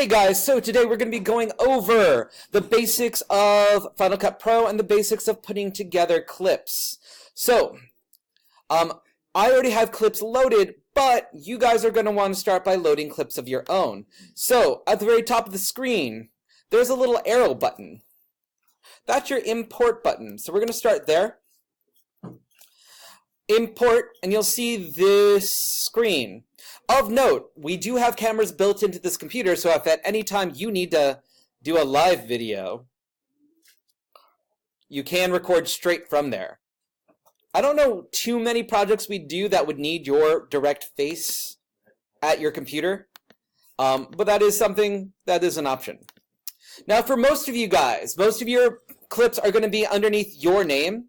Hey guys, so today we're going to be going over the basics of Final Cut Pro and the basics of putting together clips. So, I already have clips loaded, but you guys are going to want to start by loading clips of your own. So, at the very top of the screen, there's a little arrow button. That's your import button. So we're going to start there. Import, and you'll see this screen. Of note, we do have cameras built into this computer, so if at any time you need to do a live video, you can record straight from there. I don't know too many projects we do that would need your direct face at your computer, but that is something that is an option. Now, for most of you guys, most of your clips are going to be underneath your name.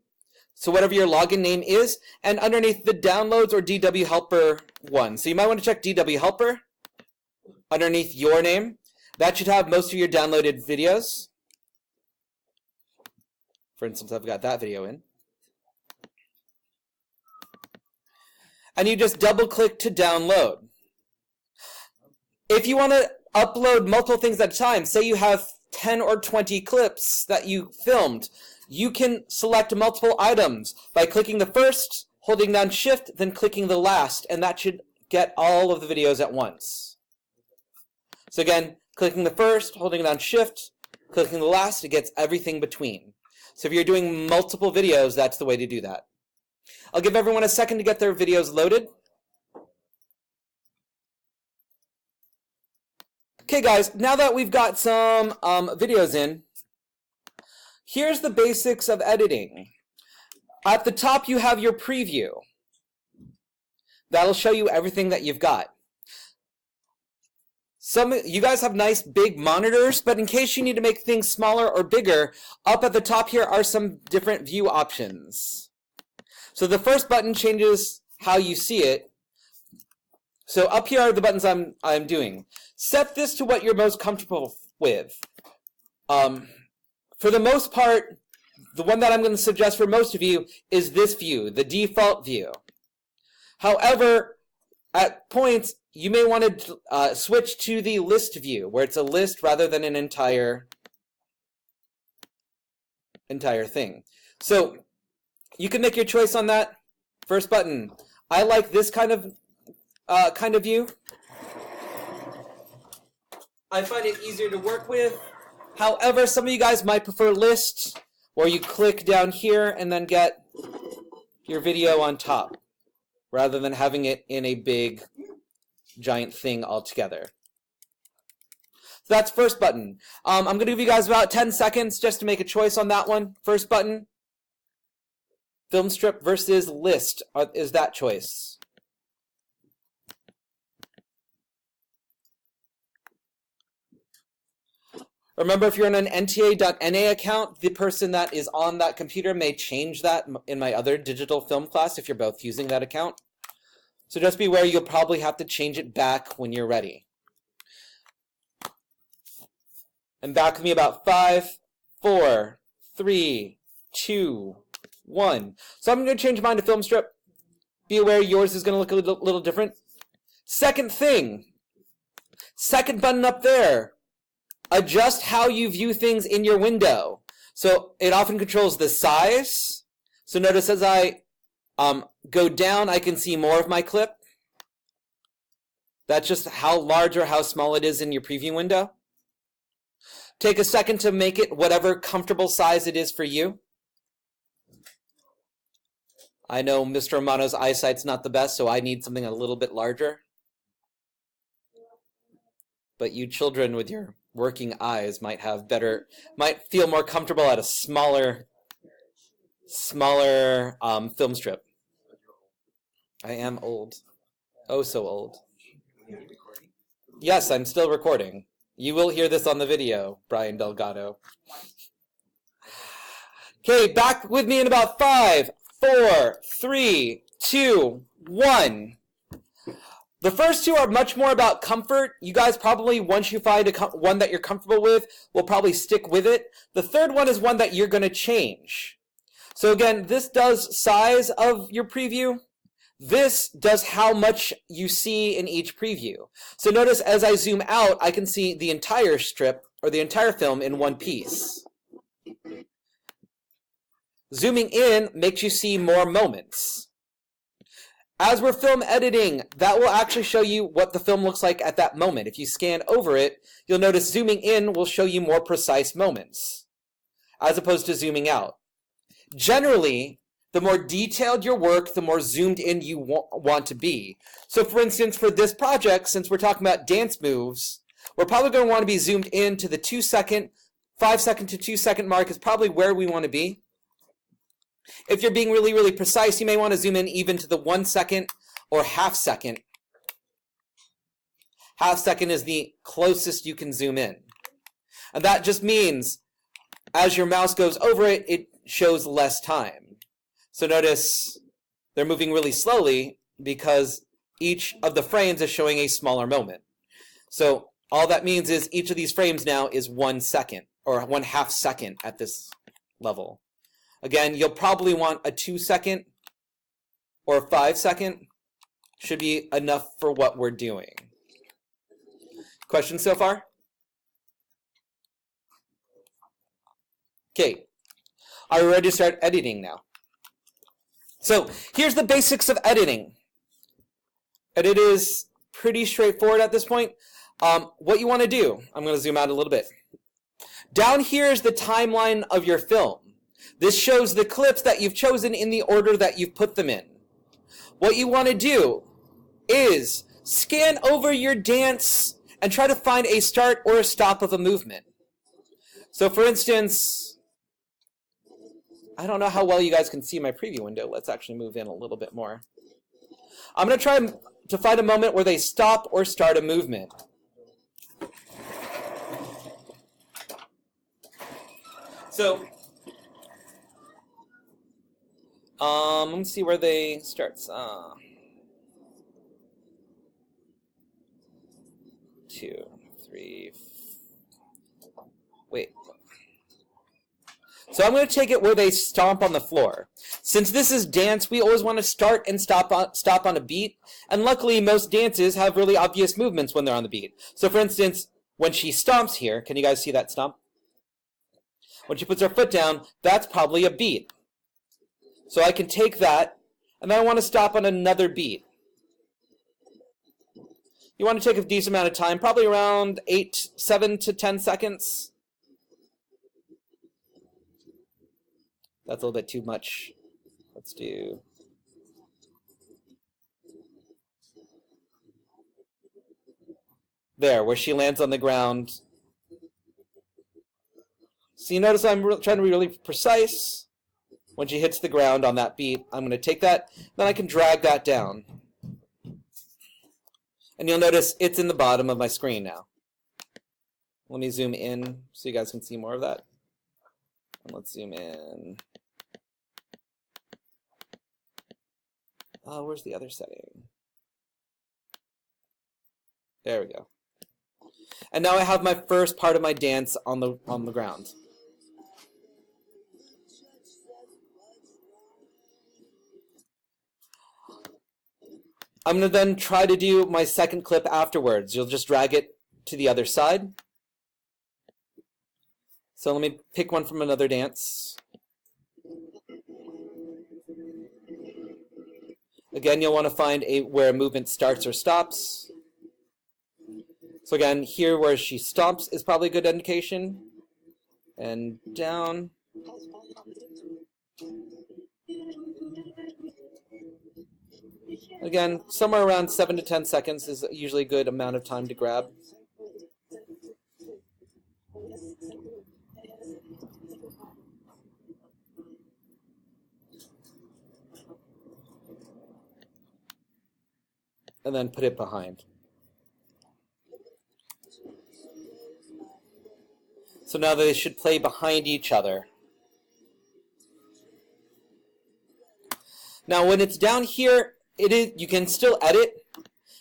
So whatever your login name is, and underneath the downloads or DW Helper one. So you might want to check DW Helper underneath your name. That should have most of your downloaded videos. For instance, I've got that video in. And you just double click to download. If you want to upload multiple things at a time, say you have 10 or 20 clips that you filmed, you can select multiple items by clicking the first, holding down Shift, then clicking the last, and that should get all of the videos at once. So again, clicking the first, holding down Shift, clicking the last, it gets everything between. So if you're doing multiple videos, that's the way to do that. I'll give everyone a second to get their videos loaded. Okay guys, now that we've got some videos in, here's the basics of editing. At the top, you have your preview. That'll show you everything that you've got. You guys have nice big monitors, but in case you need to make things smaller or bigger, up at the top here are some different view options. So the first button changes how you see it. So up here are the buttons I'm doing. Set this to what you're most comfortable with. For the most part, the one that I'm going to suggest for most of you is this view, the default view. However, at points, you may want to switch to the list view, where it's a list rather than an entire thing. So you can make your choice on that. First button. I like this kind of view. I find it easier to work with. However, some of you guys might prefer list, where you click down here and then get your video on top, rather than having it in a big, giant thing altogether. So that's first button. I'm going to give you guys about 10 seconds just to make a choice on that one. First button, film strip versus list is that choice. Remember, if you're on an NTA.NA account, the person that is on that computer may change that in my other digital film class if you're both using that account. So just be aware you'll probably have to change it back when you're ready. And back with me about 5, 4, 3, 2, 1. So I'm going to change mine to film strip. Be aware yours is going to look a little different. Second thing, second button up there. Adjust how you view things in your window. So it often controls the size. So notice as I go down, I can see more of my clip. That's just how large or how small it is in your preview window. Take a second to make it whatever comfortable size it is for you. I know Mr. Romano's eyesight's not the best, so I need something a little bit larger. But you children with your working eyes might feel more comfortable at a smaller film strip. I am old. Oh, so old. Yes, I'm still recording. You will hear this on the video, Brian Delgado. Okay, back with me in about 5, 4, 3, 2, 1. The first two are much more about comfort. You guys probably, once you find one that you're comfortable with, will probably stick with it. The third one is one that you're going to change. So again, this does size of your preview. This does how much you see in each preview. So notice as I zoom out, I can see the entire strip or the entire film in one piece. Zooming in makes you see more moments. As we're film editing, that will actually show you what the film looks like at that moment. If you scan over it, you'll notice zooming in will show you more precise moments, as opposed to zooming out. Generally, the more detailed your work, the more zoomed in you want to be. So for instance, for this project, since we're talking about dance moves, we're probably going to want to be zoomed in to the 5 second to 2 second mark is probably where we want to be. If you're being really, really precise, you may want to zoom in even to the 1 second or half second. Half second is the closest you can zoom in. And that just means as your mouse goes over it, it shows less time. So notice they're moving really slowly because each of the frames is showing a smaller moment. So all that means is each of these frames now is 1 second or 1/2 second at this level. Again, you'll probably want a 2 second or a 5 second. Should be enough for what we're doing. Questions so far? Okay. Are we ready to start editing now? So here's the basics of editing. And it is pretty straightforward at this point. What you want to do, I'm going to zoom out a little bit. Down here is the timeline of your film. This shows the clips that you've chosen in the order that you've put them in. What you want to do is scan over your dance and try to find a start or a stop of a movement. So for instance, I don't know how well you guys can see my preview window. Let's actually move in a little bit more. I'm going to try to find a moment where they stop or start a movement. So, let me see where they starts. 2, 3. Wait. So I'm going to take it where they stomp on the floor. Since this is dance, we always want to start and stop on a beat. And luckily, most dances have really obvious movements when they're on the beat. So for instance, when she stomps here, can you guys see that stomp? When she puts her foot down, that's probably a beat. So I can take that, and then I want to stop on another beat. You want to take a decent amount of time, probably around 7 to 10 seconds. That's a little bit too much. Let's do... there, where she lands on the ground. So you notice I'm trying to be really precise. When she hits the ground on that beat, I'm going to take that, then I can drag that down. And you'll notice it's in the bottom of my screen now. Let me zoom in so you guys can see more of that. And let's zoom in. Oh, where's the other setting? There we go. And now I have my first part of my dance on the ground. I'm going to then try to do my second clip afterwards. You'll just drag it to the other side. So let me pick one from another dance. Again, you'll want to find where a movement starts or stops. So again, here where she stomps is probably a good indication. And down. Again, somewhere around 7 to 10 seconds is usually a good amount of time to grab. And then put it behind. So now they should play behind each other. Now when it's down here, you can still edit.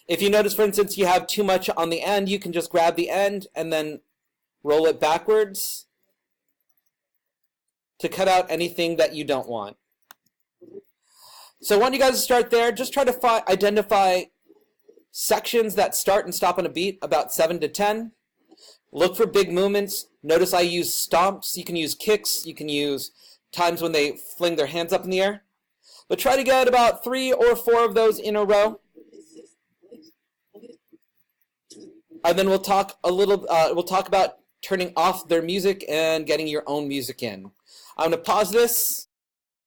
If you notice, for instance, you have too much on the end, you can just grab the end and then roll it backwards to cut out anything that you don't want. So I want you guys to start there. Just try to identify sections that start and stop on a beat, about 7 to 10. Look for big movements. Notice I use stomps. You can use kicks. You can use times when they fling their hands up in the air. But try to get about 3 or 4 of those in a row. And then we'll talk about turning off their music and getting your own music in. I'm going to pause this.